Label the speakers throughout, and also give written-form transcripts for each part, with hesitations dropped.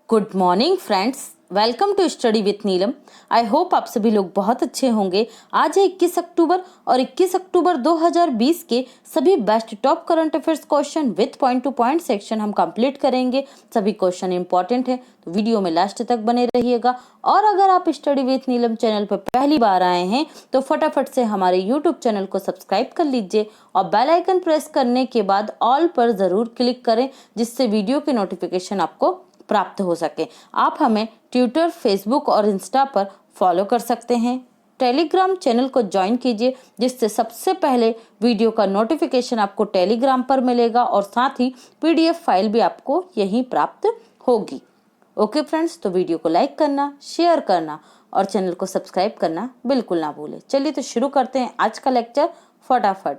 Speaker 1: Good morning friends, welcome to study with Neelam. I hope आप सभी लोग बहुत अच्छे होंगे। आज है 21 अक्टूबर और 21 अक्टूबर 2020 के सभी best top current affairs question with point two point section हम कंप्लीट करेंगे। सभी क्वेश्चन इंपॉर्टेंट है तो वीडियो में लास्ट तक बने रहिएगा। और अगर आप स्टडी विथ नीलम चैनल पर पहली बार आए हैं तो फटाफट से हमारे यूट्यूब चैनल को सब्सक्राइब कर लीजिए और बेल आइकन प्रेस करने के बाद ऑल पर जरूर क्लिक करें, जिससे वीडियो की नोटिफिकेशन आपको प्राप्त हो सके। आप हमें ट्विटर, फेसबुक और इंस्टा पर फॉलो कर सकते हैं। टेलीग्राम चैनल को ज्वाइन कीजिए, जिससे सबसे पहले वीडियो का नोटिफिकेशन आपको टेलीग्राम पर मिलेगा और साथ ही पीडीएफ फाइल भी आपको यहीं प्राप्त होगी। ओके फ्रेंड्स, तो वीडियो को लाइक करना, शेयर करना और चैनल को सब्सक्राइब करना बिल्कुल ना भूलें। चलिए तो शुरू करते हैं आज का लेक्चर फटाफट।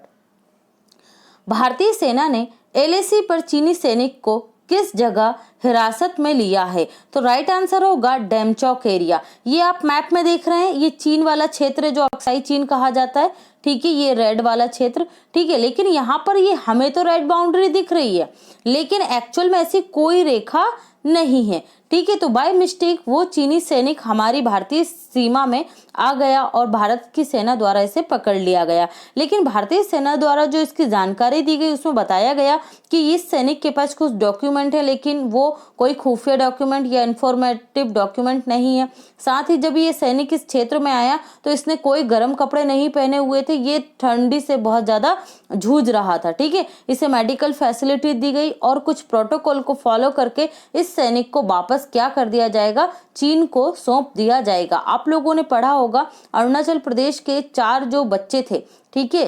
Speaker 1: भारतीय सेना ने एलएसी पर चीनी सैनिक को किस जगह हिरासत में लिया है? तो राइट आंसर होगा डेमचौक एरिया। ये आप मैप में देख रहे हैं, ये चीन वाला क्षेत्र है जो अक्साई चीन कहा जाता है। ठीक है, ये रेड वाला क्षेत्र, ठीक है। लेकिन यहाँ पर ये हमें तो रेड बाउंड्री दिख रही है, लेकिन एक्चुअल में ऐसी कोई रेखा नहीं है। ठीक है, तो बाय मिस्टेक वो चीनी सैनिक हमारी भारतीय सीमा में आ गया और भारत की सेना द्वारा इसे पकड़ लिया गया। लेकिन भारतीय सेना द्वारा जो इसकी जानकारी दी गई उसमें बताया गया कि इस सैनिक के पास कुछ डॉक्यूमेंट है, लेकिन वो कोई खुफिया डॉक्यूमेंट या इंफॉर्मेटिव डॉक्यूमेंट नहीं है। साथ ही जब ये सैनिक इस क्षेत्र में आया तो इसने कोई गर्म कपड़े नहीं पहने हुए थे, ये ठंडी से बहुत ज्यादा जूझ रहा था। ठीक है, इसे मेडिकल फैसिलिटी दी गई और कुछ प्रोटोकॉल को फॉलो करके इस सैनिक को वापस क्या कर दिया जाएगा, चीन को सौंप दिया जाएगा। आप लोगों ने पढ़ा होगा अरुणाचल प्रदेश के 4 जो बच्चे थे, ठीक है,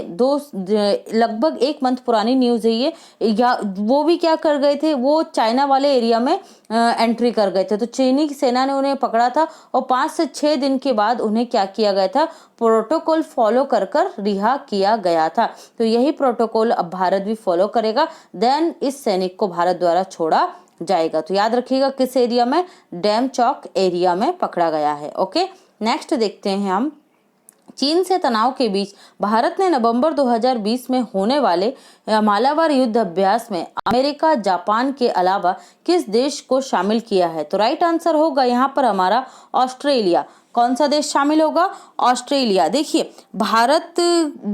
Speaker 1: लगभग 1 मंथ पुरानी न्यूज है ये, या वो भी क्या कर गए थे, वो चाइना वाले एरिया में एंट्री कर गए थे। तो चीनी सेना ने उन्हें पकड़ा था और 5 से 6 दिन के बाद उन्हें क्या किया गया था, प्रोटोकॉल फॉलो कर रिहा किया गया था। तो यही प्रोटोकॉल अब भारत भी फॉलो करेगा, देन इस सैनिक को भारत द्वारा छोड़ा जाएगा। तो याद रखिएगा किस एरिया में, डेमचौक एरिया में पकड़ा गया है। ओके, नेक्स्ट देखते हैं हम। चीन से तनाव के बीच भारत ने नवंबर 2020 में होने वाले मालाबार युद्ध अभ्यास में अमेरिका, जापान के अलावा किस देश को शामिल किया है? तो राइट आंसर होगा यहाँ पर हमारा ऑस्ट्रेलिया। कौन सा देश शामिल होगा? ऑस्ट्रेलिया। देखिए, भारत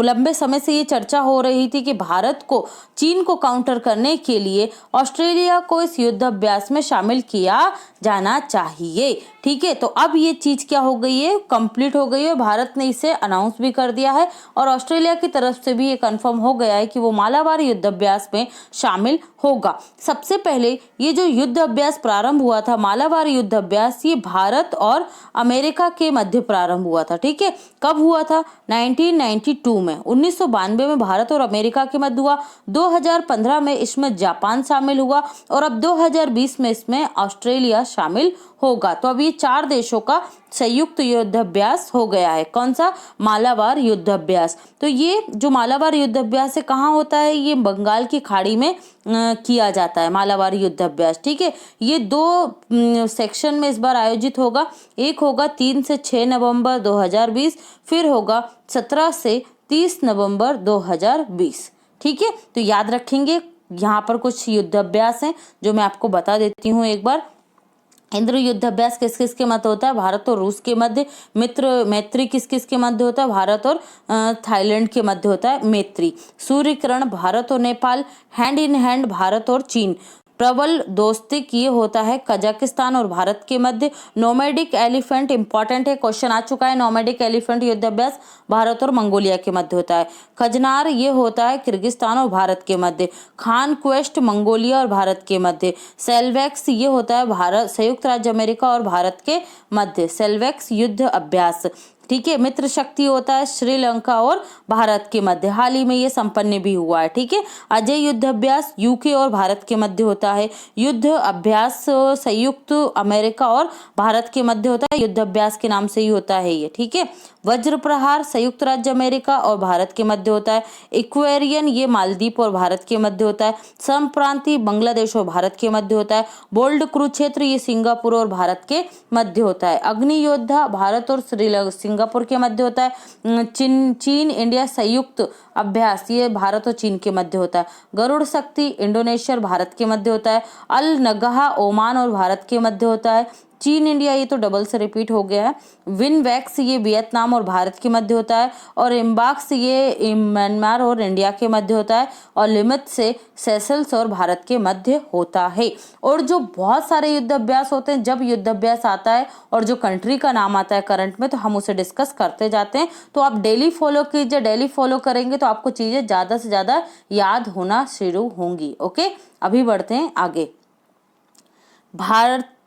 Speaker 1: लंबे समय से ये चर्चा हो रही थी कि भारत को चीन को काउंटर करने के लिए ऑस्ट्रेलिया को इस युद्ध अभ्यास में शामिल किया जाना चाहिए। ठीक है, तो अब ये चीज क्या हो गई है, कंप्लीट हो गई है। भारत ने इसे अनाउंस भी कर दिया है और ऑस्ट्रेलिया की तरफ से भी ये कंफर्म हो गया है कि वो मालाबार युद्ध अभ्यास में शामिल होगा। सबसे पहले ये जो युद्ध अभ्यास प्रारंभ हुआ था, मालाबार युद्ध अभ्यास, ये भारत और अमेरिका के मध्य प्रारंभ हुआ था। ठीक है, कब हुआ था? 1992 में। 1992 में भारत और अमेरिका के मध्य हुआ। 2015 में इसमें जापान शामिल हुआ और अब 2020 में इसमें ऑस्ट्रेलिया शामिल होगा। तो अब ये 4 देशों का संयुक्त युद्ध अभ्यास हो गया है। कौन सा? मालाबार युद्ध अभ्यास। तो ये जो मालाबार युद्ध अभ्यास है कहाँ होता है? ये बंगाल की खाड़ी में किया जाता है मालाबार युद्ध अभ्यास। ठीक है, ये 2 सेक्शन में इस बार आयोजित होगा। एक होगा 3 से 6 नवंबर 2020, फिर होगा 17 से 30 नवंबर 2020। ठीक है, तो याद रखेंगे यहाँ पर कुछ युद्ध अभ्यास हैं जो मैं आपको बता देती हूँ एक बार। इंद्र युद्ध अभ्यास किस किस के मध्य होता है? भारत और रूस के मध्य। मैत्री किस किस के मध्य होता है? भारत और थाईलैंड के मध्य होता है मैत्री। सूर्य किरण भारत और Nepal. Hand in hand Bharat और चीन। प्रबल दोस्ती ये होता है कजाकिस्तान और भारत के मध्य। नोमैडिक एलिफेंट इंपॉर्टेंट है, क्वेश्चन आ चुका है। नोमैडिक एलिफेंट युद्ध अभ्यास भारत और मंगोलिया के मध्य होता है। खजनार ये होता है किर्गिस्तान और भारत के मध्य। खान क्वेस्ट मंगोलिया और भारत के मध्य। सेल्वेक्स ये होता है भारत, संयुक्त राज्य अमेरिका और भारत के मध्य। सेल्वेक्स युद्ध अभ्यास। ठीक है, मित्र शक्ति होता है श्रीलंका और भारत के मध्य। हाल ही में ये संपन्न भी हुआ है। ठीक है, अजय युद्ध अभ्यास यूके और भारत के मध्य होता है। युद्ध अभ्यास संयुक्त अमेरिका और भारत के मध्य होता है, युद्ध अभ्यास के नाम से ही होता है ये। ठीक है, वज्र प्रहार संयुक्त राज्य अमेरिका और भारत के मध्य होता है। इक्वेरियन ये मालदीव और भारत के मध्य होता है। समप्रांति बांग्लादेश और भारत के मध्य होता है। बोल्ड कुरुक्षेत्र ये सिंगापुर और भारत के मध्य होता है। अग्नि योद्धा भारत और सिंगापुर सिंगापुर के मध्य होता है। चीन इंडिया संयुक्त अभ्यास ये भारत और चीन के मध्य होता है। गरुड़ शक्ति इंडोनेशिया और भारत के मध्य होता है। अल नगहा ओमान और भारत के मध्य होता है। चीन इंडिया ये तो डबल से रिपीट हो गया है। विनवैक्स ये वियतनाम और भारत के मध्य होता है। और इम्बाक्स ये म्यांमार और इंडिया के मध्य होता है। और लिमिट से सेशल्स और भारत के मध्य होता है। और जो बहुत सारे युद्ध अभ्यास होते हैं, जब युद्ध अभ्यास आता है और जो कंट्री का नाम आता है करंट में, तो हम उसे डिस्कस करते जाते हैं। तो आप डेली फॉलो कीजिए, डेली फॉलो करेंगे तो आपको चीजें ज्यादा से ज्यादा याद होना शुरू होंगी। ओके, अभी बढ़ते हैं आगे।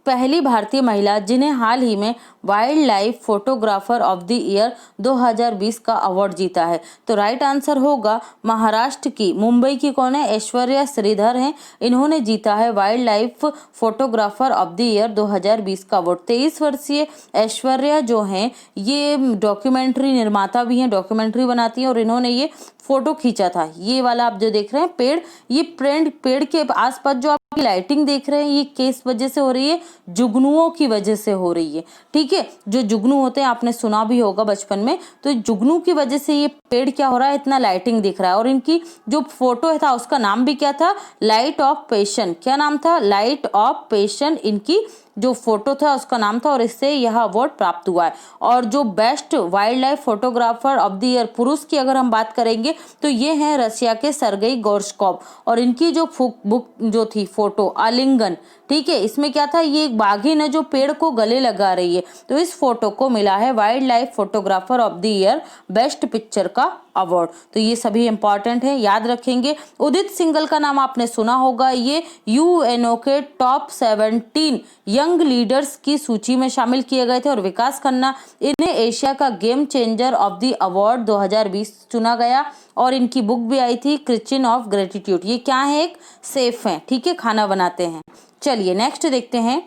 Speaker 1: पहली भारतीय महिला जिन्हें हाल ही में wild life photographer of the year 2020 का अवार्ड जीता है, तो राइट आंसर होगा महाराष्ट्र की, मुंबई की कौन है, ऐश्वर्या श्रीधर हैं। इन्होंने जीता है wild life photographer of the year 2020 का अवार्ड। 23 वर्षीय ऐश्वर्या जो हैं ये डॉक्यूमेंट्री निर्माता भी हैं, डॉक्यूमेंट्री बनाती हैं, और इन्होंने ये फोटो खींचा था। ये वाला आप जो देख रहे हैं पेड़, ये पेड़ के आसपास जो आप लाइटिंग देख रहे हैं ये किस वजह से हो रही है, जुगनुओं की वजह से हो रही है। ठीक है, जो जुगनू होते हैं आपने सुना भी होगा बचपन में, तो जुगनू की वजह से ये पेड़ क्या हो रहा है, इतना लाइटिंग दिख रहा है। और इनकी जो फोटो था उसका नाम भी क्या था, लाइट ऑफ पैशन। क्या नाम था, लाइट ऑफ पैशन इनकी जो फोटो था उसका नाम था, और इससे यह अवार्ड प्राप्त हुआ है। और जो best wild life photographer of the year पुरुष की अगर हम बात करेंगे तो ये हैं रशिया के सर्गेई गोर्शकोव। और इनकी जो बुक जो थी फोटो आलिंगन, ठीक है, इसमें क्या था, ये एक बाघिन है जो पेड़ को गले लगा रही है, तो इस फोटो को मिला है wild life photographer of the year best picture का अवार्ड। तो ये सभी इंपॉर्टेंट है, याद रखेंगे। उदित सिंघल का नाम आपने सुना होगा, ये यूएनओ के टॉप 17 यंग लीडर्स की सूची में शामिल किए गए थे। और विकास खन्ना, इन्हें एशिया का game changer of the award 2020 चुना गया। और इनकी बुक भी आई थी किचन ऑफ ग्रेटिट्यूड। ये क्या है, एक सेफ है, ठीक है, खाना बनाते हैं। चलिए नेक्स्ट देखते हैं।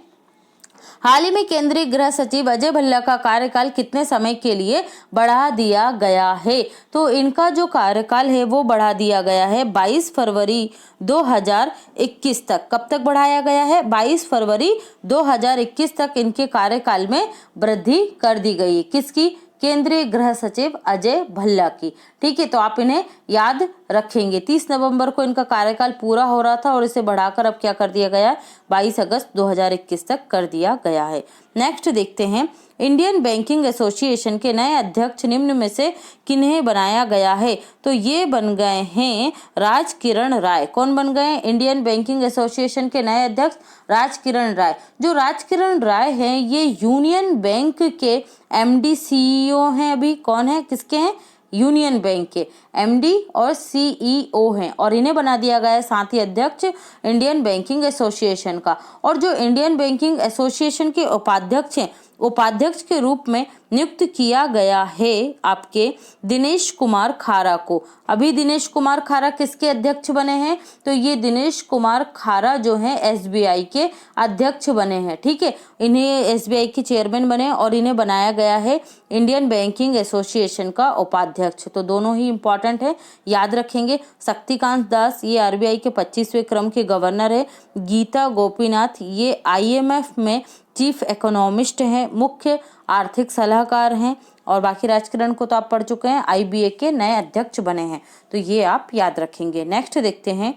Speaker 1: हाल ही में केंद्रीय गृह सचिव अजय भल्ला का कार्यकाल कितने समय के लिए बढ़ा दिया गया है, तो इनका जो कार्यकाल है वो बढ़ा दिया गया है 22 फरवरी 2021 तक। कब तक बढ़ाया गया है, 22 फरवरी 2021 तक इनके कार्यकाल में वृद्धि कर दी गई है। किसकी, केंद्रीय गृह सचिव अजय भल्ला की। ठीक है, तो आप इन्हें याद रखेंगे। 30 नवंबर को इनका कार्यकाल पूरा हो रहा था और इसे बढ़ाकर अब क्या कर दिया गया है, 22 अगस्त 2021 तक कर दिया गया है। नेक्स्ट देखते हैं, इंडियन बैंकिंग एसोसिएशन के नए अध्यक्ष निम्न में से किन्हें बनाया गया है, तो ये बन गए हैं राजकिरण राय। कौन बन गए, इंडियन बैंकिंग एसोसिएशन के नए अध्यक्ष राजकिरण राय। जो राजकिरण राय हैं ये यूनियन बैंक के एमडी सीईओ हैं। अभी कौन है, किसके हैं, यूनियन बैंक के एमडी और सीईओ हैं, और इन्हें बना दिया गया है साथ ही अध्यक्ष इंडियन बैंकिंग एसोसिएशन का। और जो इंडियन बैंकिंग एसोसिएशन के उपाध्यक्ष हैं, उपाध्यक्ष के रूप में नियुक्त किया गया है आपके दिनेश कुमार खारा को। अभी दिनेश कुमार खारा किसके अध्यक्ष बने हैं, तो ये दिनेश कुमार खारा जो हैं एसबीआई के अध्यक्ष बने हैं। ठीक है, इन्हें एसबीआई के चेयरमैन बने और इन्हें बनाया गया है इंडियन बैंकिंग एसोसिएशन का उपाध्यक्ष। तो दोनों ही इंपॉर्टेंट है, याद रखेंगे। शक्तिकांत दास ये आरबीआई के 25वें क्रम के गवर्नर है। गीता गोपीनाथ ये आईएमएफ में चीफ इकोनॉमिस्ट हैं, मुख्य आर्थिक सलाहकार हैं। और बाकी राजकिरण को तो आप पढ़ चुके हैं, आईबीए के नए अध्यक्ष बने हैं, तो ये आप याद रखेंगे। नेक्स्ट देखते हैं,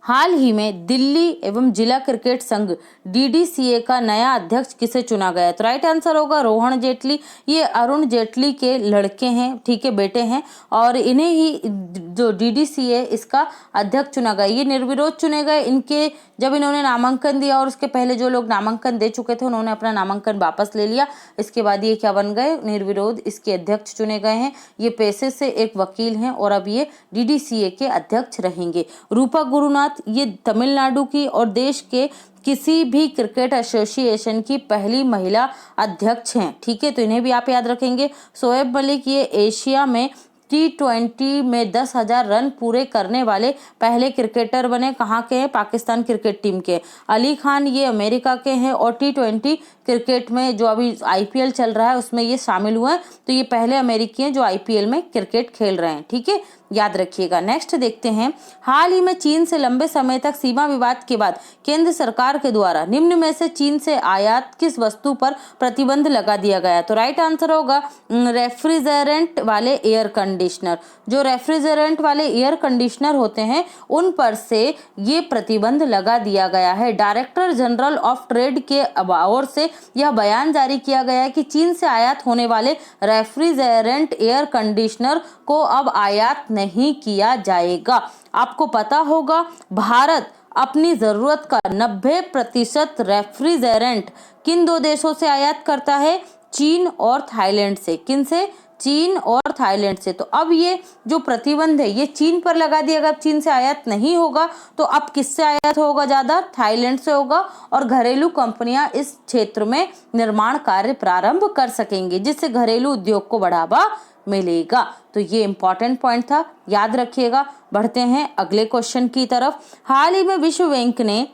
Speaker 1: हाल ही में दिल्ली एवं जिला क्रिकेट संघ डीडीसीए का नया अध्यक्ष किसे चुना गया, तो राइट आंसर होगा रोहन जेटली। ये अरुण जेटली के लड़के हैं, ठीक है, बेटे हैं, और इन्हें ही जो डीडीसीए इसका अध्यक्ष चुना गया। ये निर्विरोध चुने गए। इनके जब इन्होंने नामांकन दिया और उसके पहले जो लोग नामांकन दे चुके थे उन्होंने अपना नामांकन वापस ले लिया। इसके बाद ये क्या बन गए, निर्विरोध इसके अध्यक्ष चुने गए हैं। ये पेशे से एक वकील हैं और अब ये डीडीसीए के अध्यक्ष रहेंगे। रूपा गुरुनाथ ये तमिलनाडु की और देश के किसी भी क्रिकेट एसोसिएशन की पहली महिला अध्यक्ष हैं। ठीक है, तो इन्हें भी आप याद रखेंगे। शोएब मलिक ये एशिया में T20 में 10,000 रन पूरे करने वाले पहले क्रिकेटर बने। कहाँ के हैं, पाकिस्तान क्रिकेट टीम के। अली खान ये अमेरिका के हैं और T20 क्रिकेट में जो अभी आईपीएल चल रहा है उसमें ये शामिल हुए हैं, तो ये पहले अमेरिकी हैं जो आईपीएल में क्रिकेट खेल रहे हैं। ठीक है, याद रखिएगा। नेक्स्ट देखते हैं, हाल ही में चीन से लंबे समय तक सीमा विवाद के बाद केंद्र सरकार के द्वारा निम्न में से चीन से आयात किस वस्तु पर प्रतिबंध लगा दिया गया? तो राइट आंसर होगा रेफ्रिजरेंट वाले एयर कंडीशनर। जो रेफ्रिजरेंट वाले एयर कंडीशनर होते हैं उन पर से ये प्रतिबंध लगा दिया गया है। डायरेक्टर जनरल ऑफ ट्रेड के ओर से यह बयान जारी किया गया है कि चीन से आयात होने वाले रेफ्रिजरेंट एयर कंडीशनर को अब आयात नहीं किया जाएगा। आपको पता होगा भारत अपनी जरूरत का 90% रेफ्रिजरेंट किन दो देशों से आयात करता है? चीन और थाईलैंड से। किन से? चीन और थाईलैंड से। तो अब ये जो प्रतिबंध है ये चीन पर लगा दिया गया। अब चीन से आयात नहीं होगा तो अब किससे आयात होगा? ज्यादा थाईलैंड से होगा और घरेलू कंपनियां इस क्षेत्र में निर्माण कार्य प्रारंभ कर सकेंगे, जिससे घरेलू उद्योग को बढ़ावा मिलेगा। तो ये इंपॉर्टेंट पॉइंट था, याद रखिएगा। बढ़ते हैं अगले क्वेश्चन की तरफ। हाल ही में विश्व बैंक ने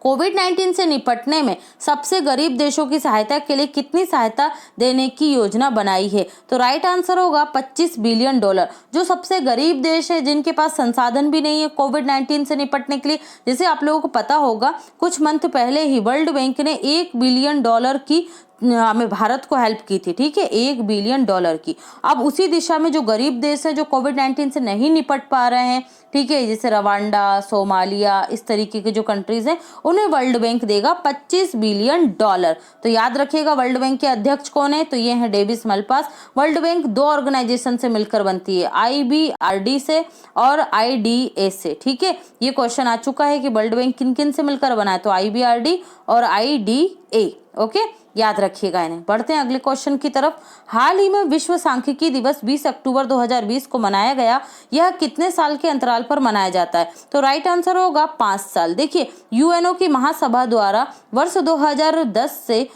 Speaker 1: कोविड-19 से निपटने में सबसे गरीब देशों की सहायता के लिए कितनी सहायता देने की योजना बनाई है? तो राइट आंसर होगा $25 बिलियन। जो सबसे गरीब देश है, जिनके पास संसाधन भी नहीं है कोविड-19 से निपटने के लिए, जैसे आप लोगों को पता होगा कुछ मंथ पहले ही वर्ल्ड बैंक ने $1 बिलियन की हमें भारत को हेल्प की थी, ठीक है, $1 बिलियन की। अब उसी दिशा में जो गरीब देश है जो कोविड-19 से नहीं निपट पा रहे हैं, ठीक है, जैसे रवांडा, सोमालिया, इस तरीके के जो कंट्रीज हैं, उन्हें वर्ल्ड बैंक देगा $25 बिलियन। तो याद रखिएगा वर्ल्ड बैंक के अध्यक्ष कौन है? तो ये है डेविस मलपास। वर्ल्ड बैंक दो ऑर्गेनाइजेशन से मिलकर बनती है, IBRD से और IDA से, ठीक है। ये क्वेश्चन आ चुका है कि वर्ल्ड बैंक किन किन से मिलकर बना है, तो IBRD और IDA, ओके, याद रखिएगा इन्हें। बढ़ते हैं अगले क्वेश्चन की तरफ। हाल ही में विश्व सांख्यिकी दिवस 20 अक्टूबर 2020 को मनाया गया। यह कितने साल के अंतराल पर मनाया जाता है? तो राइट आंसर होगा 5 साल। देखिए, UNO की महासभा द्वारा वर्ष 2010 से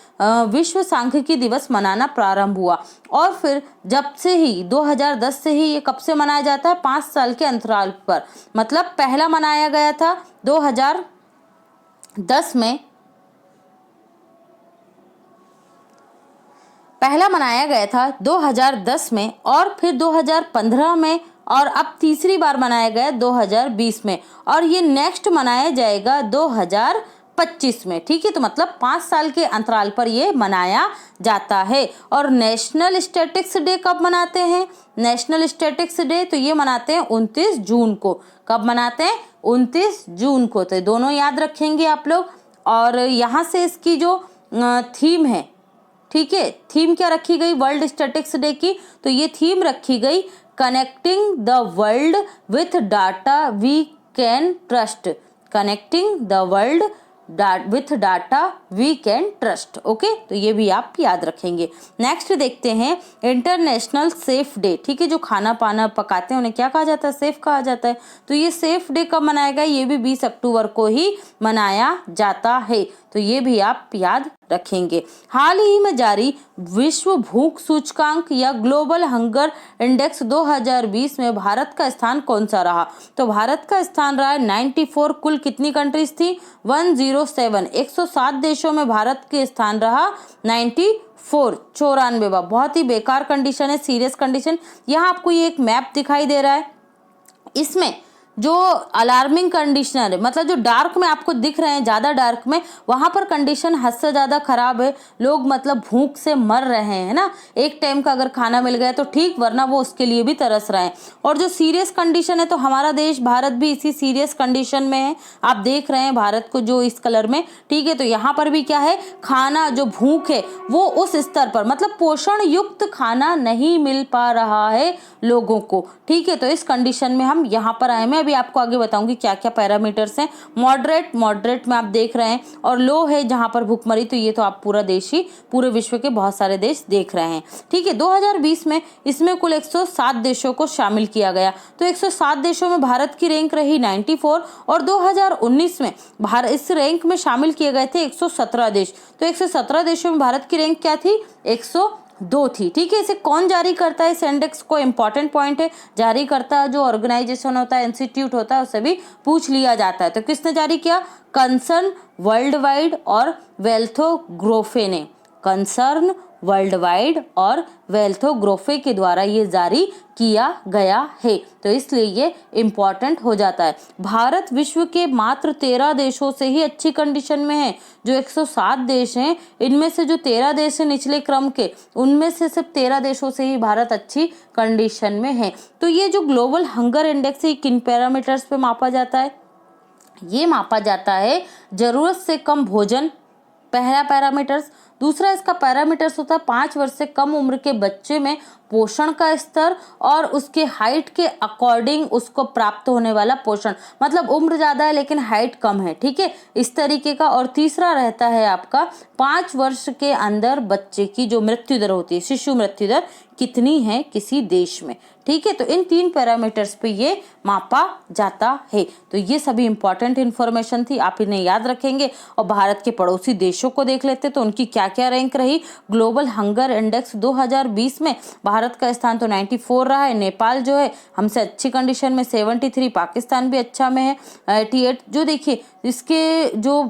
Speaker 1: विश्व सांख्यिकी दिवस मनाना प्रारंभ हुआ और फिर जब से ही 2010 से ही ये कब से मनाया जाता है? 5 साल के अंतराल पर। मतलब पहला मनाया गया था 2010 में, पहला मनाया गया था 2010 में और फिर 2015 में और अब तीसरी बार मनाया गया 2020 में और ये नेक्स्ट मनाया जाएगा 2025 में, ठीक है। तो मतलब 5 साल के अंतराल पर ये मनाया जाता है। और नेशनल स्टैटिस्टिक्स डे कब मनाते हैं? नेशनल स्टैटिस्टिक्स डे तो ये मनाते हैं 29 जून को। कब मनाते हैं? 29 जून को। तो दोनों याद रखेंगे आप लोग। और यहाँ से इसकी जो थीम है, ठीक है, थीम क्या रखी गई वर्ल्ड स्टैटिस्टिक्स डे की? तो ये थीम रखी गई connecting the world with data we can trust. Connecting the world with data we can trust, okay. तो ये भी आप याद रखेंगे। नेक्स्ट देखते हैं इंटरनेशनल सेफ डे, ठीक है। जो खाना पाना पकाते हैं उन्हें क्या कहा जाता है? सेफ कहा जाता है। तो ये सेफ डे कब मनाया गया? ये भी 20 अक्टूबर को ही मनाया जाता है। तो ये भी आप याद रखेंगे। हाल ही में जारी विश्व भूख सूचकांक या ग्लोबल हंगर इंडेक्स 2020 में भारत का स्थान कौन सा रहा? तो भारत का स्थान रहा 94। कुल कितनी कंट्रीज थी? 107। 107 देशों में भारत के स्थान रहा 94, 94। बहुत ही बेकार कंडीशन है, सीरियस कंडीशन। यहाँ आपको ये एक मैप दिखाई दे रहा है, इसमें जो अलार्मिंग कंडीशन है, मतलब जो डार्क में आपको दिख रहे हैं, ज़्यादा डार्क में, वहाँ पर कंडीशन हद से ज़्यादा खराब है। लोग मतलब भूख से मर रहे हैं ना। एक टाइम का अगर खाना मिल गया तो ठीक, वरना वो उसके लिए भी तरस रहे हैं। और जो सीरियस कंडीशन है, तो हमारा देश भारत भी इसी सीरियस कंडीशन में है। आप देख रहे हैं भारत को जो इस कलर में, ठीक है। तो यहाँ पर भी क्या है, खाना जो भूख है वो उस स्तर पर, मतलब पोषण युक्त खाना नहीं मिल पा रहा है लोगों को, ठीक है। तो इस कंडीशन में हम यहाँ पर आए। मैं अभी आपको आगे बताऊंगी क्या क्या पैरामीटर्स हैं। मॉडरेट में आप देख रहे हैं, और लो है जहां पर भूखमरी, तो ये तो आप पूरा देश ही, पूरे विश्व के बहुत सारे देश देख रहे हैं, ठीक है। 2020 में इसमें कुल 107 देशों को शामिल किया गया। तो 107 देशों में भारत की रैंक रही 94 और 2019 में भारत इस रैंक में शामिल किए गए थे 117 देश। तो 117 देशों में भारत की रैंक क्या थी? 102 थी, ठीक है। इसे कौन जारी करता है इस इंडेक्स को? इंपॉर्टेंट पॉइंट है, जारी करता है जो ऑर्गेनाइजेशन होता है, इंस्टीट्यूट होता है, उससे भी पूछ लिया जाता है। तो किसने जारी किया? कंसर्न वर्ल्ड वाइड और वेल्थो ग्रोफे ने। कंसर्न वर्ल्ड वाइड और वेल्थोग्रोफे के द्वारा ये जारी किया गया है, तो इसलिए ये इम्पॉर्टेंट हो जाता है। भारत विश्व के मात्र 13 देशों से ही अच्छी कंडीशन में है। जो 107 देश हैं, इनमें से जो 13 देश हैं निचले क्रम के, उनमें से सिर्फ 13 देशों से ही भारत अच्छी कंडीशन में है। तो ये जो ग्लोबल हंगर इंडेक्स है, किन पैरामीटर्स पे मापा जाता है? ये मापा जाता है जरूरत से कम भोजन, पहला पैरामीटर्स। दूसरा इसका पैरामीटर्स होता है 5 वर्ष से कम उम्र के बच्चे में पोषण का स्तर और उसके हाइट के अकॉर्डिंग उसको प्राप्त होने वाला पोषण, मतलब उम्र ज्यादा है लेकिन हाइट कम है, ठीक है, इस तरीके का। और तीसरा रहता है आपका 5 वर्ष के अंदर बच्चे की जो मृत्यु दर होती है, शिशु मृत्यु दर कितनी है किसी देश में, ठीक है। तो इन 3 पैरामीटर्स पे ये मापा जाता है। तो ये सभी इंपॉर्टेंट इन्फॉर्मेशन थी, आप इन्हें याद रखेंगे। और भारत के पड़ोसी देशों को देख लेते तो उनकी क्या क्या रैंक रही। ग्लोबल हंगर इंडेक्स 2020 में भारत का स्थान तो 94 रहा है। नेपाल जो है हमसे अच्छी कंडीशन में 73, पाकिस्तान भी अच्छा में है 88। जो देखिए इसके जो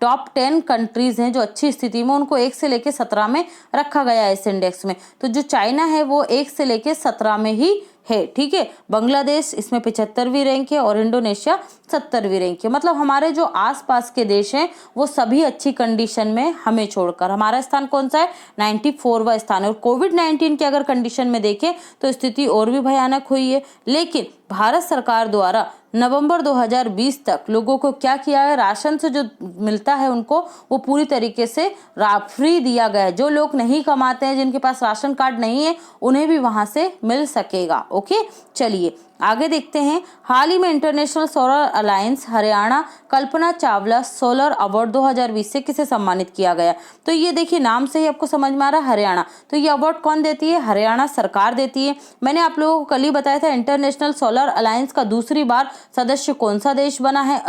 Speaker 1: टॉप 10 कंट्रीज हैं जो अच्छी स्थिति में, उनको 1 से लेके 17 में रखा गया है इस इंडेक्स में। तो जो चाइना है वो 1 से लेके 17 में ही है, ठीक है। बांग्लादेश इसमें 75वीं रैंक है और इंडोनेशिया 70वीं रैंक है। मतलब हमारे जो आसपास के देश हैं वो सभी अच्छी कंडीशन में, हमें छोड़कर। हमारा स्थान कौन सा है? 94वां स्थान है। और कोविड-19 की अगर कंडीशन में देखें तो स्थिति और भी भयानक हुई है। लेकिन भारत सरकार द्वारा नवंबर 2020 तक लोगों को क्या किया है, राशन से जो मिलता है उनको वो पूरी तरीके से फ्री दिया गया है। जो लोग नहीं कमाते हैं, जिनके पास राशन कार्ड नहीं है, उन्हें भी वहां से मिल सकेगा। ओके, चलिए आगे देखते हैं। हाल ही में international solar alliance Haryana Kalpana Chawla solar award 2020 से किसे सम्मानित किया गया? तो ये देखिए नाम से ही आपको समझ में आ रहा है, हरियाणा। तो ये अवार्ड कौन देती है? हरियाणा सरकार देती है। मैंने आप लोगों को कल ही बताया था इंटरनेशनल सोलर अलायंस का दूसरी बार सदस्य कौन सा देश बना है,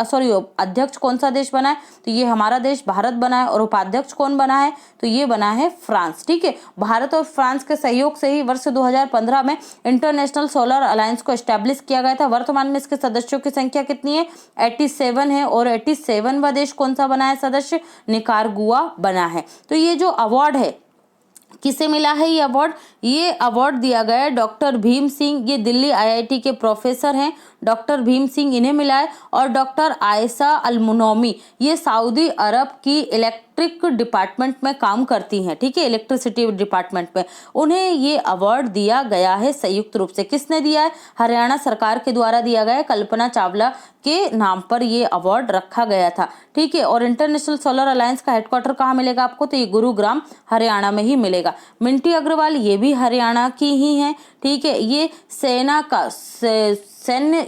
Speaker 1: अध्यक्ष कौन सा देश बना है? तो ये हमारा देश भारत बना है। और उपाध्यक्ष कौन बना है? तो ये बना है फ्रांस, ठीक है। भारत और फ्रांस के सहयोग से ही वर्ष 2015 में इंटरनेशनल सोलर अलायंस को एस्टैब्लिश किया गया था। वर्तमान में इसके सदस्यों की संख्या कितनी है? 87 है। और 87वां देश कौन सा बना है सदस्य? निकारागुआ बना है। तो ये जो अवार्ड है किसे मिला है? ये अवार्ड दिया गया है डॉक्टर भीम सिंह, ये दिल्ली IIT के प्रोफेसर हैं, डॉक्टर भीम सिंह, इन्हें मिला है। और डॉक्टर आयशा अल-मुनौमी, ये सऊदी अरब की इलेक्ट्रिक डिपार्टमेंट में काम करती हैं, ठीक है, इलेक्ट्रिसिटी डिपार्टमेंट में, उन्हें ये अवार्ड दिया गया है संयुक्त रूप से। किसने दिया है? हरियाणा सरकार के द्वारा दिया गया है। कल्पना चावला के नाम पर ये अवार्ड रखा गया था, ठीक है। और इंटरनेशनल सोलर अलायंस का हेडक्वार्टर कहाँ मिलेगा आपको? तो ये गुरुग्राम हरियाणा में ही मिलेगा। मिंटी अग्रवाल ये भी हरियाणा की ही हैं, ठीक है। ये सेना का सैन्य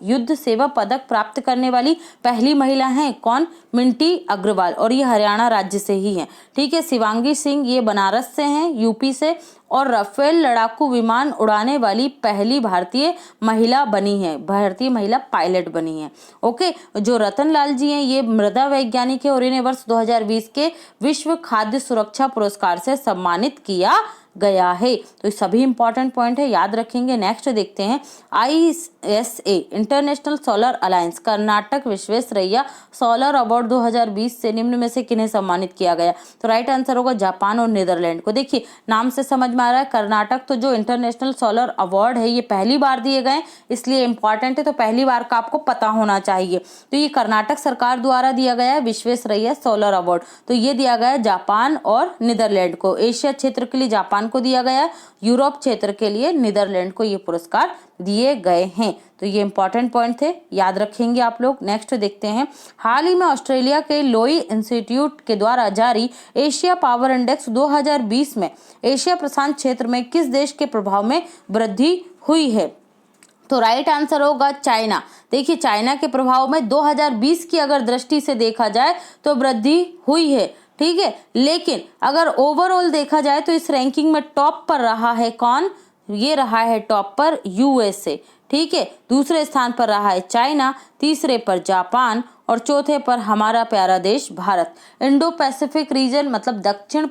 Speaker 1: युद्ध सेवा पदक प्राप्त करने वाली पहली महिला हैं। कौन? मिंटी अग्रवाल। और ये हरियाणा राज्य से ही हैं, ठीक है। शिवांगी सिंह ये बनारस से हैं, यूपी से। और राफेल लड़ाकू विमान उड़ाने वाली पहली भारतीय महिला बनी है, भारतीय महिला पायलट बनी है। ओके, जो रतन लाल जी हैं ये मृदा वैज्ञानिक है और इन्हें वर्ष 2020 के विश्व खाद्य सुरक्षा पुरस्कार से सम्मानित किया गया है। तो सभी इंपॉर्टेंट पॉइंट है, याद रखेंगे। नेक्स्ट देखते हैं ISA international solar alliance Karnataka Visvesvaraya solar award 2020 से निम्न में से किन्हें सम्मानित किया गया? तो राइट आंसर होगा जापान और नीदरलैंड को। देखिए नाम से समझ में आ रहा है कर्नाटक, तो जो इंटरनेशनल सोलर अवार्ड है ये पहली बार दिए गए, इसलिए इंपॉर्टेंट है, तो पहली बार का आपको पता होना चाहिए। तो ये कर्नाटक सरकार द्वारा दिया गया है विश्वेश्वरैया सोलर अवार्ड। तो ये दिया गया जापान और नीदरलैंड को। एशिया क्षेत्र के लिए जापान को दिया गया, यूरोप क्षेत्र के लिए नीदरलैंड को ये पुरस्कार दिए गए हैं। तो ये इंपॉर्टेंट पॉइंट थे, याद रखेंगे आप लोग। नेक्स्ट देखते हैं। हाल ही में ऑस्ट्रेलिया के लोई इंस्टीट्यूट के द्वारा जारी एशिया पावर इंडेक्स 2020 में एशिया प्रशांत क्षेत्र में किस देश के प्रभाव में वृद्धि हुई है? तो राइट आंसर होगा चाइना। देखिए चाइना के प्रभाव में 2020 की अगर दृष्टि से देखा जाए तो वृद्धि हुई है, ठीक है। लेकिन अगर ओवरऑल देखा जाए तो इस रैंकिंग में टॉप पर रहा है कौन? ये रहा है टॉप पर USA, ठीक है। दूसरे स्थान पर रहा है चाइना, तीसरे पर जापान और चौथे पर हमारा प्यारा देश भारत। इंडो पैसिफिक रीजन मतलब दक्षिण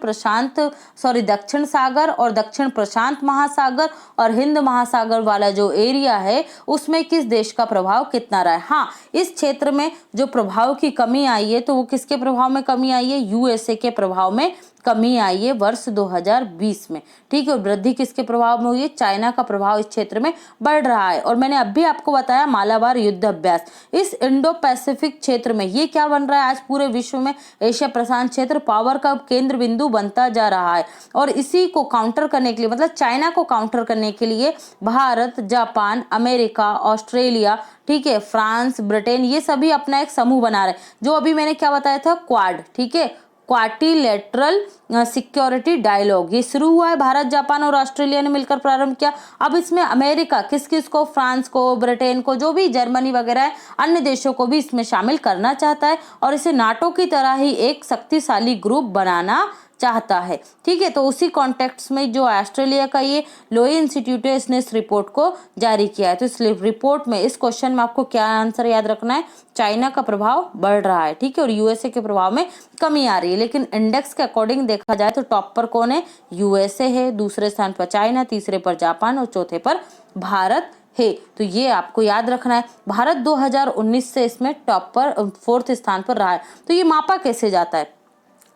Speaker 1: सागर और दक्षिण प्रशांत महासागर और हिंद महासागर वाला जो एरिया है उसमें किस देश का प्रभाव कितना रहा है। हाँ, इस क्षेत्र में जो प्रभाव की कमी आई है तो वो किसके प्रभाव में कमी आई है, यूएसए के प्रभाव में कमी आई है वर्ष 2020 में। ठीक है, और वृद्धि किसके प्रभाव में हुई है, चाइना का प्रभाव इस क्षेत्र में बढ़ रहा है। और मैंने अभी आपको बताया मालाबार युद्ध अभ्यास, इस इंडो पैसिफिक क्षेत्र में ये क्या बन रहा है, आज पूरे विश्व में एशिया प्रशांत क्षेत्र पावर का केंद्र बिंदु बनता जा रहा है। और इसी को काउंटर करने के लिए मतलब चाइना को काउंटर करने के लिए भारत, जापान, अमेरिका, ऑस्ट्रेलिया, ठीक है, फ्रांस, ब्रिटेन, ये सभी अपना एक समूह बना रहे हैं जो अभी मैंने क्या बताया था, क्वाड। ठीक है, क्वाड्रिलेटरल सिक्योरिटी डायलॉग, ये शुरू हुआ है, भारत, जापान और ऑस्ट्रेलिया ने मिलकर प्रारंभ किया। अब इसमें अमेरिका किस किस को, फ्रांस को, ब्रिटेन को, जो भी जर्मनी वगैरह है, अन्य देशों को भी इसमें शामिल करना चाहता है और इसे नाटो की तरह ही एक शक्तिशाली ग्रुप बनाना चाहता है। ठीक है, तो उसी कॉन्टेक्स्ट में जो ऑस्ट्रेलिया का ये लोई इंस्टीट्यूट है इसने इस रिपोर्ट को जारी किया है। तो इस रिपोर्ट में इस क्वेश्चन में आपको क्या आंसर याद रखना है, चाइना का प्रभाव बढ़ रहा है, ठीक है, और यूएसए के प्रभाव में कमी आ रही है। लेकिन इंडेक्स के अकॉर्डिंग देखा जाए तो टॉप पर कौन है, यूएसए है, दूसरे स्थान पर चाइना, तीसरे पर जापान और चौथे पर भारत है। तो ये आपको याद रखना है। भारत 2019 से इसमें टॉप पर 4th स्थान पर रहा है। तो ये मापा कैसे जाता है,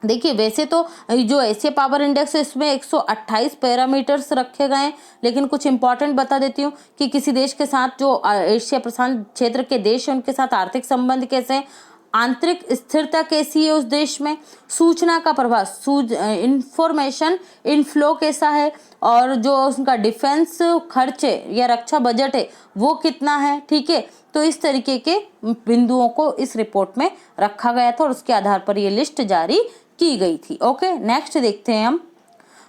Speaker 1: देखिए वैसे तो जो एशिया पावर इंडेक्स है इसमें 128 पैरामीटर्स रखे गए हैं, लेकिन कुछ इंपॉर्टेंट बता देती हूँ कि किसी देश के साथ जो एशिया प्रशांत क्षेत्र के देश हैं उनके साथ आर्थिक संबंध कैसे हैं, आंतरिक स्थिरता कैसी है उस देश में, सूचना का प्रभाव, इंफॉर्मेशन इनफ्लो कैसा है, और जो उनका डिफेंस खर्च है या रक्षा बजट है वो कितना है। ठीक है, तो इस तरीके के बिंदुओं को इस रिपोर्ट में रखा गया था और उसके आधार पर ये लिस्ट जारी की गई थी। ओके, नेक्स्ट देखते हैं हम।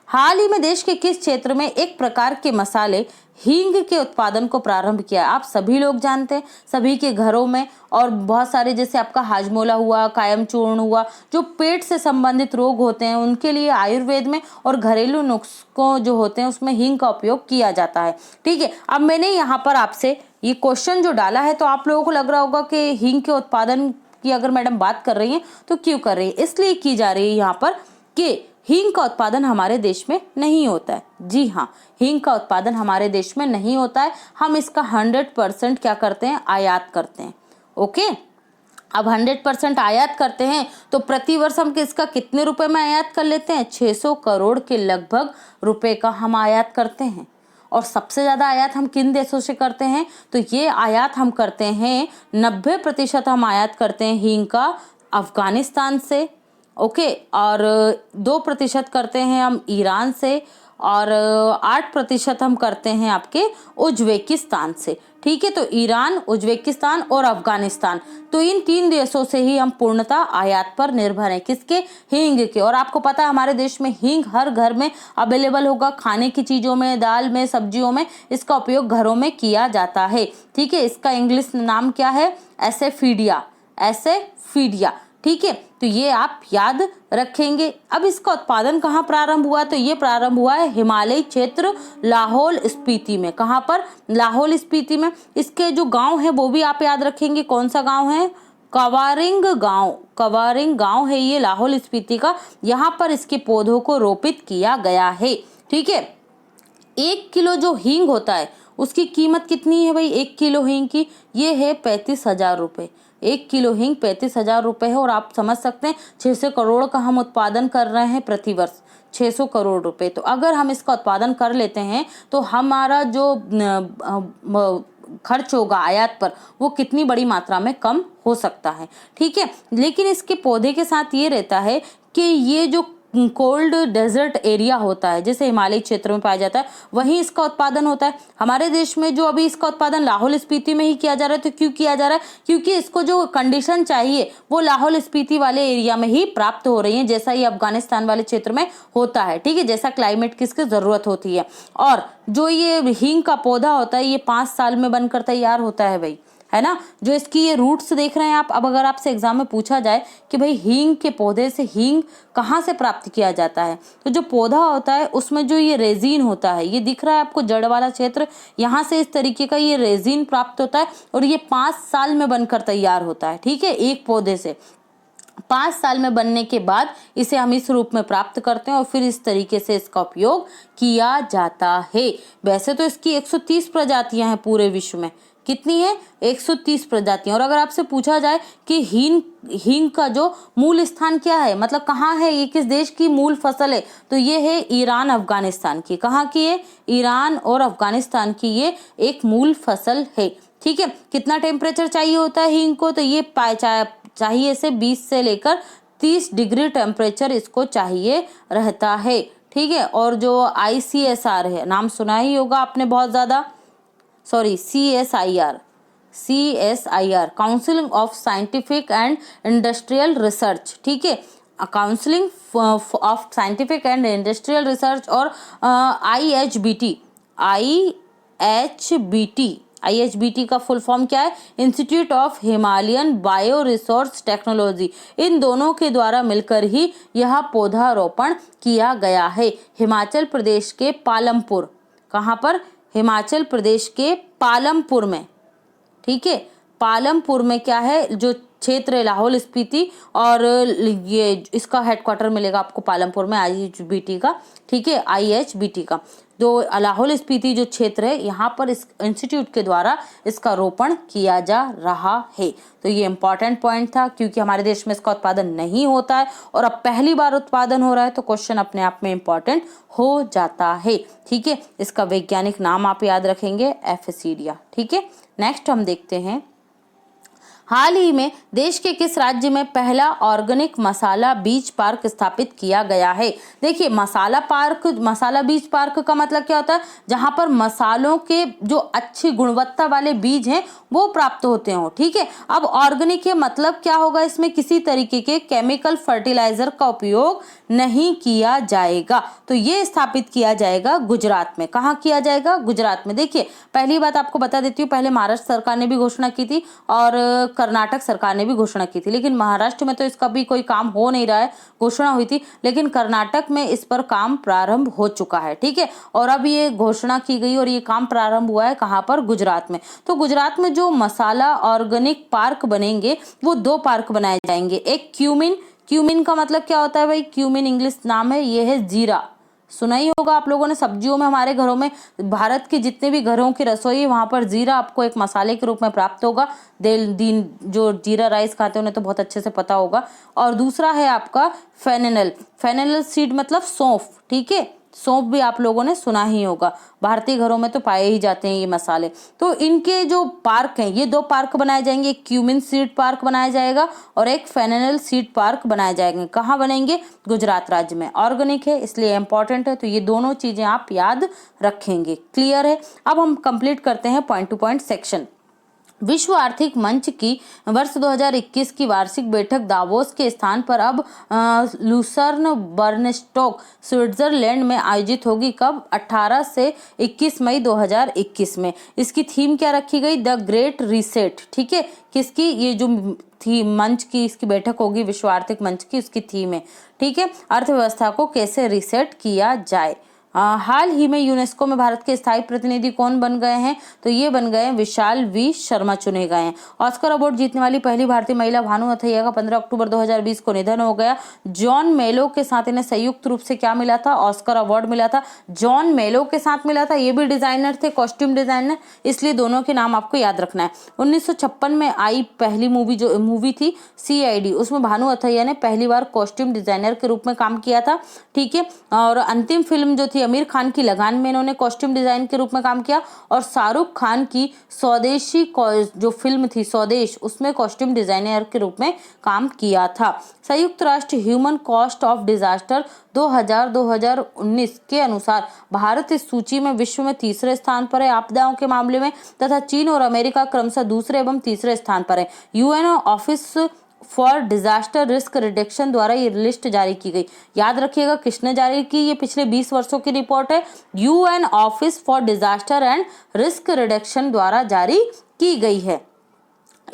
Speaker 1: हाल ही में देश के किस क्षेत्र में एक प्रकार के मसाले हींग के उत्पादन को प्रारंभ किया। आप सभी लोग जानते हैं, सभी के घरों में और बहुत सारे, जैसे आपका हाजमोला हुआ, कायम चूर्ण हुआ, जो पेट से संबंधित रोग होते हैं उनके लिए आयुर्वेद में और घरेलू नुस्खों जो होते हैं उसमें हींग का उपयोग किया जाता है। ठीक है, अब मैंने यहाँ पर आपसे ये क्वेश्चन जो डाला है तो आप लोगों को लग रहा होगा कि हींग के उत्पादन की अगर मैडम बात कर रही हैं तो क्यों कर रही है, इसलिए की जा रही है यहाँ पर कि हींग का उत्पादन हमारे देश में नहीं होता है। जी हाँ, हींग का उत्पादन हमारे देश में नहीं होता है, हम इसका 100% क्या करते हैं, आयात करते हैं। ओके, अब 100% आयात करते हैं तो प्रति वर्ष हम इसका कितने रुपए में आयात कर लेते हैं, 600 करोड़ के लगभग रुपए का हम आयात करते हैं। और सबसे ज्यादा आयात हम किन देशों से करते हैं, तो ये आयात हम करते हैं 90% हम आयात करते हैं हींग का अफगानिस्तान से। ओके, और 2% करते हैं हम ईरान से और 8% हम करते हैं आपके उज्बेकिस्तान से। ठीक है, तो ईरान, उज्बेकिस्तान और अफगानिस्तान, तो इन 3 देशों से ही हम पूर्णतः आयात पर निर्भर हैं, किसके, हींग के। और आपको पता है हमारे देश में हींग हर घर में अवेलेबल होगा, खाने की चीज़ों में, दाल में, सब्जियों में इसका उपयोग घरों में किया जाता है। ठीक है, इसका इंग्लिश नाम क्या है, एसेफीडिया, एसेफीडिया। ठीक है, तो ये आप याद रखेंगे। अब इसका उत्पादन कहाँ प्रारंभ हुआ, तो ये प्रारंभ हुआ है हिमालयी क्षेत्र लाहौल स्पीति में। कहाँ पर, लाहौल स्पीति में। इसके जो गांव है वो भी आप याद रखेंगे, कौन सा गांव है, कवारिंग गांव, कवारिंग गांव है ये लाहौल स्पीति का। यहाँ पर इसके पौधों को रोपित किया गया है। ठीक है, 1 किलो जो हींग होता है उसकी कीमत कितनी है भाई, 1 किलो हींग की, ये है 35,000 रुपये। 1 किलो हींग 35,000 रुपये है। और आप समझ सकते हैं 600 करोड़ का हम उत्पादन कर रहे हैं प्रति वर्ष, 600 करोड़ रुपए। तो अगर हम इसका उत्पादन कर लेते हैं तो हमारा जो खर्च होगा आयात पर वो कितनी बड़ी मात्रा में कम हो सकता है। ठीक है, लेकिन इसके पौधे के साथ ये रहता है कि ये जो कोल्ड डेजर्ट एरिया होता है, जैसे हिमालयी क्षेत्र में पाया जाता है, वहीं इसका उत्पादन होता है। हमारे देश में जो अभी इसका उत्पादन लाहौल स्पीति में ही किया जा रहा है, तो क्यों किया जा रहा है, क्योंकि इसको जो कंडीशन चाहिए वो लाहौल स्पीति वाले एरिया में ही प्राप्त हो रही है, जैसा ये अफगानिस्तान वाले क्षेत्र में होता है। ठीक है, जैसा क्लाइमेट की इसकी जरूरत होती है। और जो ये हींग का पौधा होता है ये 5 साल में बनकर तैयार होता है भाई, है ना। जो इसकी ये रूट्स देख रहे हैं आप, अब अगर आपसे एग्जाम में पूछा जाए कि भाई हींग के पौधे से हींग कहाँ से प्राप्त किया जाता है, तो जो पौधा होता है उसमें जो ये रेजिन होता है, ये दिख रहा है आपको जड़ वाला क्षेत्र, यहाँ से इस तरीके का ये रेजिन प्राप्त होता है और ये 5 साल में बनकर तैयार होता है। ठीक है, एक पौधे से 5 साल में बनने के बाद इसे हम इस रूप में प्राप्त करते हैं और फिर इस तरीके से इसका उपयोग किया जाता है। वैसे तो इसकी 130 प्रजातियां हैं पूरे विश्व में। कितनी है? 130 प्रजातियां। और अगर आपसे पूछा जाए कि हींग का जो मूल स्थान क्या है, मतलब कहाँ है, ये किस देश की मूल फसल है, तो ये है ईरान अफगानिस्तान की। कहाँ की है? ईरान और अफगानिस्तान की ये एक मूल फसल है। ठीक है, कितना टेम्परेचर चाहिए होता है हींग को, तो ये चाहिए से 20 से लेकर 30 डिग्री टेम्परेचर इसको चाहिए रहता है। ठीक है, और जो ICSR है, नाम सुना ही होगा आपने बहुत ज़्यादा, sorry CSIR council of scientific and industrial research. ठीक है, counselling of scientific and industrial research और IHBT का फुल फॉर्म क्या है? Institute of Himalayan bio resource technology. इन दोनों के द्वारा मिलकर ही यह पौधारोपण किया गया है। हिमाचल प्रदेश के पालमपुर, कहाँ पर? हिमाचल प्रदेश के पालमपुर में। ठीक है, पालमपुर में क्या है, जो क्षेत्र है लाहौल स्पीति, और ये इसका हेडक्वार्टर मिलेगा आपको पालमपुर में IHBT का। ठीक है, IHBT का जो लाहौल स्पीति जो क्षेत्र है, यहाँ पर इस इंस्टीट्यूट के द्वारा इसका रोपण किया जा रहा है। तो ये इंपॉर्टेंट पॉइंट था, क्योंकि हमारे देश में इसका उत्पादन नहीं होता है और अब पहली बार उत्पादन हो रहा है, तो क्वेश्चन अपने आप में इंपॉर्टेंट हो जाता है। ठीक है, इसका वैज्ञानिक नाम आप याद रखेंगे, एफेसीडिया। ठीक है, नेक्स्ट हम देखते हैं, हाल ही में देश के किस राज्य में पहला ऑर्गेनिक मसाला बीज पार्क स्थापित किया गया है? देखिए, मसाला बीज पार्क का मतलब क्या होता है? जहां पर मसालों के जो अच्छी गुणवत्ता वाले बीज हैं वो प्राप्त होते हो। ठीक है, अब ऑर्गेनिक है मतलब क्या होगा? इसमें किसी तरीके के केमिकल फर्टिलाइजर का उपयोग नहीं किया जाएगा। तो ये स्थापित किया जाएगा गुजरात में। कहाँ किया जाएगा? गुजरात में। देखिए, पहली बात आपको बता देती हूँ, पहले महाराष्ट्र सरकार ने भी घोषणा की थी और कर्नाटक सरकार ने भी घोषणा की थी, लेकिन महाराष्ट्र में तो इसका भी कोई काम हो नहीं रहा है। घोषणा हुई थी, लेकिन कर्नाटक में इस पर काम प्रारंभ हो चुका है। ठीक है, और अब ये घोषणा की गई और ये काम प्रारंभ हुआ है कहाँ पर? गुजरात में। तो गुजरात में जो मसाला ऑर्गेनिक पार्क बनेंगे वो 2 पार्क बनाए जाएंगे। एक क्यूमिन का मतलब क्या होता है भाई? क्यूमिन इंग्लिश नाम है, ये है जीरा। सुना ही होगा आप लोगों ने, सब्जियों में, हमारे घरों में, भारत के जितने भी घरों की रसोई है वहां पर जीरा आपको एक मसाले के रूप में प्राप्त होगा। जो जीरा राइस खाते हैं उन्हें तो बहुत अच्छे से पता होगा। और दूसरा है आपका फेनेनल सीड मतलब सौंफ। ठीक है, सौंफ भी आप लोगों ने सुना ही होगा, भारतीय घरों में तो पाए ही जाते हैं ये मसाले। तो इनके जो पार्क हैं, ये 2 पार्क बनाए जाएंगे। एक क्यूमिन सीड पार्क बनाया जाएगा और एक फेनेनल सीड पार्क बनाए जाएंगे। कहाँ बनेंगे? गुजरात राज्य में। ऑर्गेनिक है इसलिए इंपॉर्टेंट है, तो ये दोनों चीजें आप याद रखेंगे। क्लियर है? अब हम कंप्लीट करते हैं पॉइंट टू पॉइंट सेक्शन। विश्व आर्थिक मंच की वर्ष 2021 की वार्षिक बैठक दावोस के स्थान पर अब लुसर्न बर्नस्टॉक स्विट्जरलैंड में आयोजित होगी। कब? 18 से 21 मई 2021 में। इसकी थीम क्या रखी गई? The great reset. ठीक है, किसकी? ये जो थीम मंच की इसकी बैठक होगी विश्व आर्थिक मंच की, उसकी थीम है। ठीक है, अर्थव्यवस्था को कैसे रीसेट किया जाए। हाल ही में यूनेस्को में भारत के स्थायी प्रतिनिधि कौन बन गए हैं? तो ये बन गए हैं विशाल वी शर्मा चुने गए हैं। ऑस्कर अवार्ड जीतने वाली पहली भारतीय महिला भानु अथैया का 15 अक्टूबर 2020 को निधन हो गया। जॉन मेलो के साथ इन्हें संयुक्त रूप से क्या मिला था? ऑस्कर अवार्ड मिला था। जॉन मेलो के साथ मिला था, ये भी डिजाइनर थे, कॉस्ट्यूम डिजाइनर, इसलिए दोनों के नाम आपको याद रखना है। 1956 में आई पहली मूवी थी CID, उसमें भानु अथैया ने पहली बार कॉस्ट्यूम डिजाइनर के रूप में काम किया था। ठीक है, और अंतिम फिल्म जो थी आमिर खान की लगान में इन्होंने कॉस्ट्यूम डिजाइन के रूप में काम किया। और शाहरुख खान की स्वदेशी जो फिल्म थी स्वदेश, उसमें कॉस्ट्यूम डिजाइनर के रूप में काम किया था। संयुक्त राष्ट्र ह्यूमन कॉस्ट ऑफ डिजास्टर 2019 के अनुसार भारत इस सूची में विश्व में 3रे स्थान पर है आपदाओं के मामले में, तथा चीन और अमेरिका क्रमशः 2रे एवं 3रे स्थान पर है। UN office for disaster risk reduction द्वारा ये लिस्ट जारी की गई। याद रखिएगा किसने जारी की? ये पिछले 20 वर्षों की रिपोर्ट है, UN office for disaster and risk reduction द्वारा जारी की गई है।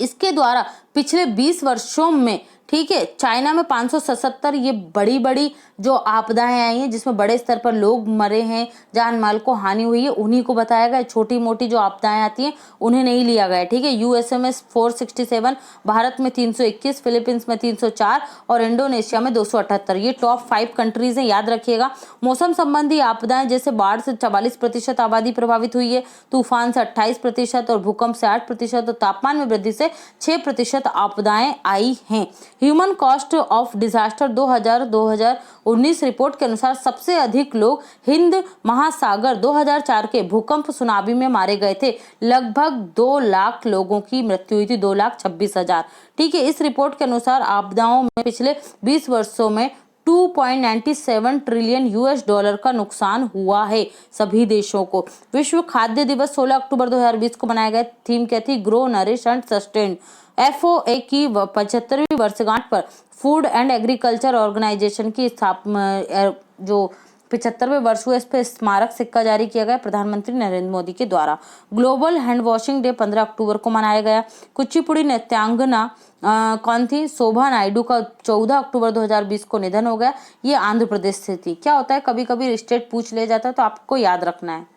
Speaker 1: इसके द्वारा पिछले 20 वर्षों में, ठीक है, चाइना में 577 ये बड़ी बड़ी जो आपदाएं आई हैं जिसमें बड़े स्तर पर लोग मरे हैं, जान माल को हानि हुई है, उन्हीं को बताया गया। छोटी मोटी जो आपदाएं आती हैं उन्हें नहीं लिया गया, ठीक है। यूएसएमएस 467, भारत में 321, फिलीपींस में 304 और इंडोनेशिया में 278। ये टॉप 5 कंट्रीज हैं, याद रखिएगा। मौसम संबंधी आपदाएं जैसे बाढ़ से 44% आबादी प्रभावित हुई है, तूफान से 28% और भूकंप से 8% और तापमान में वृद्धि से 6% आपदाएं आई हैं। Human cost of disaster 2019 report के अनुसार सबसे अधिक लोग हिंद महासागर 2004 के भूकंप सुनामी में मारे गए थे। लगभग 2 लाख लोगों की मृत्यु हुई थी, 2,26,000, ठीक है। इस रिपोर्ट के अनुसार आपदाओं में पिछले 20 वर्षों में 2.97 ट्रिलियन US का नुकसान हुआ है सभी देशों को। विश्व खाद्य दिवस 16 अक्टूबर 2020 को मनाया गया। थीम क्या थी? Grow, nourish and sustain. FOA की 75वीं वर्षगांठ पर फूड एंड एग्रीकल्चर ऑर्गेनाइजेशन की स्थापना जो 75वें वर्ष हुए, इस पर स्मारक सिक्का जारी किया गया प्रधानमंत्री नरेंद्र मोदी के द्वारा। ग्लोबल हैंड वॉशिंग डे 15 अक्टूबर को मनाया गया। कुचिपुड़ी नृत्यांगना कौन थी? शोभा नायडू का 14 अक्टूबर 2020 को निधन हो गया। ये आंध्र प्रदेश से थी। क्या होता है, कभी कभी स्टेट पूछ लिया जाता है तो आपको याद रखना है।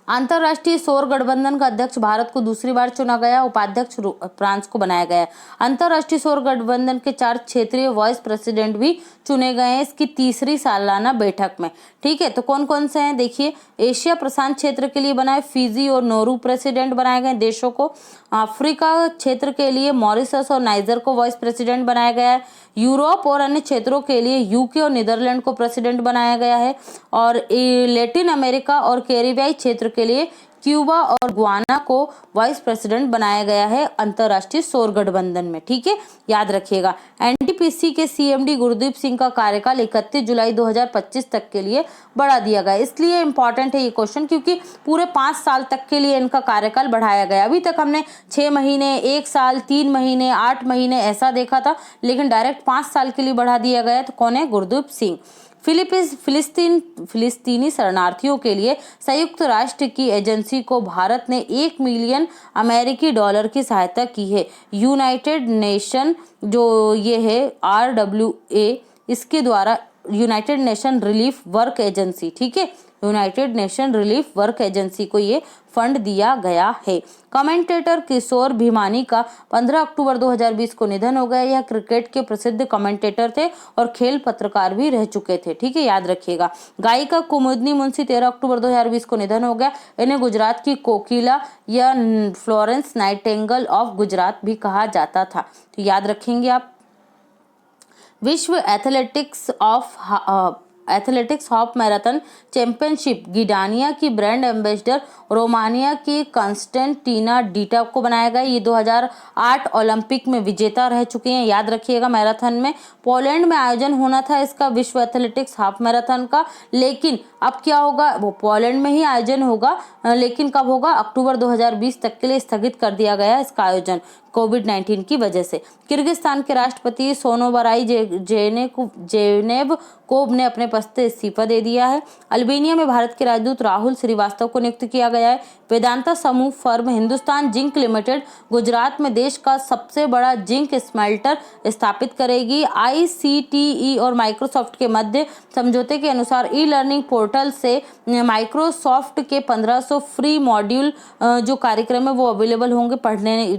Speaker 1: अंतरराष्ट्रीय सौर गठबंधन का अध्यक्ष भारत को दूसरी बार चुना गया, उपाध्यक्ष फ्रांस को बनाया गया। अंतरराष्ट्रीय सौर गठबंधन के 4 क्षेत्रीय वाइस प्रेसिडेंट भी चुने गए हैं इसकी तीसरी सालाना बैठक में, ठीक है। तो कौन कौन से हैं देखिए। एशिया प्रशांत क्षेत्र के लिए बनाए फिजी और नोरू प्रेसिडेंट बनाए गए देशों को। अफ्रीका क्षेत्र के लिए मॉरिशस और नाइजर को वाइस प्रेसिडेंट बनाया गया है। यूरोप और अन्य क्षेत्रों के लिए यूके और नीदरलैंड को प्रेसिडेंट बनाया गया है। और लैटिन अमेरिका और कैरिबियाई क्षेत्र के लिए क्यूबा और गुआना को वाइस प्रेसिडेंट बनाया गया है अंतरराष्ट्रीय सौर गठबंधन में, ठीक है, याद रखिएगा। एनटीपीसी के सीएमडी गुरदीप सिंह का कार्यकाल 31 जुलाई 2025 तक के लिए बढ़ा दिया गया। इसलिए इंपॉर्टेंट है ये क्वेश्चन क्योंकि पूरे 5 साल तक के लिए इनका कार्यकाल बढ़ाया गया। अभी तक हमने 6 महीने, 1 साल, 3 महीने, 8 महीने ऐसा देखा था, लेकिन डायरेक्ट 5 साल के लिए बढ़ा दिया गया। तो कौन है? गुरदीप सिंह। फिलिस्तीनी शरणार्थियों के लिए संयुक्त राष्ट्र की एजेंसी को भारत ने $1 मिलियन की सहायता की है। यूनाइटेड नेशन जो ये है RWA, इसके द्वारा United nation relief work agency, ठीक है, United nation relief work agency को ये फंड दिया गया है। कमेंटेटर किशोर भीमानी का 15 अक्टूबर 2020 को निधन हो गया। यह क्रिकेट के प्रसिद्ध कमेंटेटर थे और खेल पत्रकार भी रह चुके थे, ठीक है, याद रखिएगा। गायिका कुमुदनी मुंशी 13 अक्टूबर 2020 को निधन हो गया। इन्हें गुजरात की कोकिला या फ्लोरेंस नाइटिंगेल ऑफ गुजरात भी कहा जाता था, तो याद रखेंगे आप। विश्व एथलेटिक्स हाफ मैराथन चैंपियनशिप गिडानिया की ब्रांड एम्बेसडर रोमानिया की कंस्टेंटिना डीटा को बनाया गया। ये 2008 ओलंपिक में विजेता रह चुके हैं, याद रखिएगा। मैराथन में पोलैंड में आयोजन होना था इसका विश्व एथलेटिक्स हाफ मैराथन का, लेकिन अब क्या होगा, वो पोलैंड में ही आयोजन होगा, लेकिन कब होगा? अक्टूबर 2020 तक के लिए स्थगित कर दिया गया इसका आयोजन कोविड-19 की वजह से। किर्गिस्तान के राष्ट्रपति सोनोबराई जेनेवकोव ने अपने पद से इस्तीफा दे दिया है। अल्बानिया में भारत के राजदूत राहुल श्रीवास्तव को नियुक्त किया गया है। वेदांता समूह firm Hindustan zinc limited Gujarat में देश का सबसे बड़ा जिंक स्मेल्टर स्थापित करेगी। ICTE और माइक्रोसॉफ्ट के मध्य समझौते के अनुसार ई लर्निंग पोर्टल से माइक्रोसॉफ्ट के 1500 फ्री मॉड्यूल जो कार्यक्रम है वो अवेलेबल होंगे पढ़ने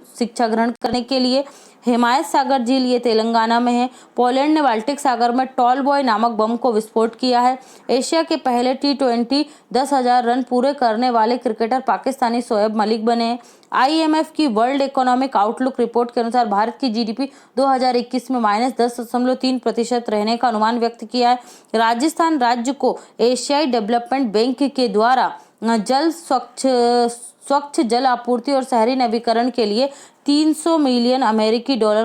Speaker 1: शिक्षा ग्रहण करने के लिए। हिमायत सागर झील ये तेलंगाना में है। पोलैंड ने बाल्टिक सागर में टॉल बॉय नामक बम को विस्फोट किया है। एशिया के पहले T20 10,000 रन पूरे करने वाले क्रिकेटर पाकिस्तानी शोएब मलिक बने हैं। IMF की वर्ल्ड इकोनॉमिक आउटलुक रिपोर्ट के अनुसार भारत की GDP 2021 में -10.3% रहने का अनुमान व्यक्त किया है। राजस्थान राज्य को एशियाई डेवलपमेंट बैंक के द्वारा स्वच्छ जल आपूर्ति और शहरी नवीकरण के लिए $300 मिलियन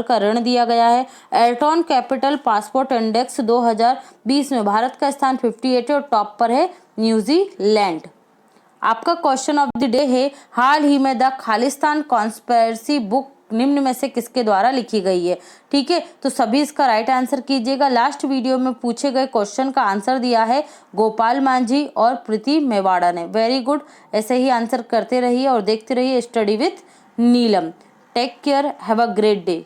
Speaker 1: का ऋण दिया गया है। एल्ट्रॉन कैपिटल पासपोर्ट इंडेक्स 2020 में भारत का स्थान 58 और टॉप पर है न्यूजीलैंड। आपका क्वेश्चन ऑफ द डे है, हाल ही में द खालिस्तान कॉन्स्पिरेसी बुक निम्न में से किसके द्वारा लिखी गई है, ठीक है। तो सभी इसका राइट आंसर कीजिएगा। लास्ट वीडियो में पूछे गए क्वेश्चन का आंसर दिया है गोपाल मांझी और प्रीति मेवाड़ा ने। वेरी गुड, ऐसे ही आंसर करते रहिए और देखते रहिए study with Neelam. Take care, have a great day.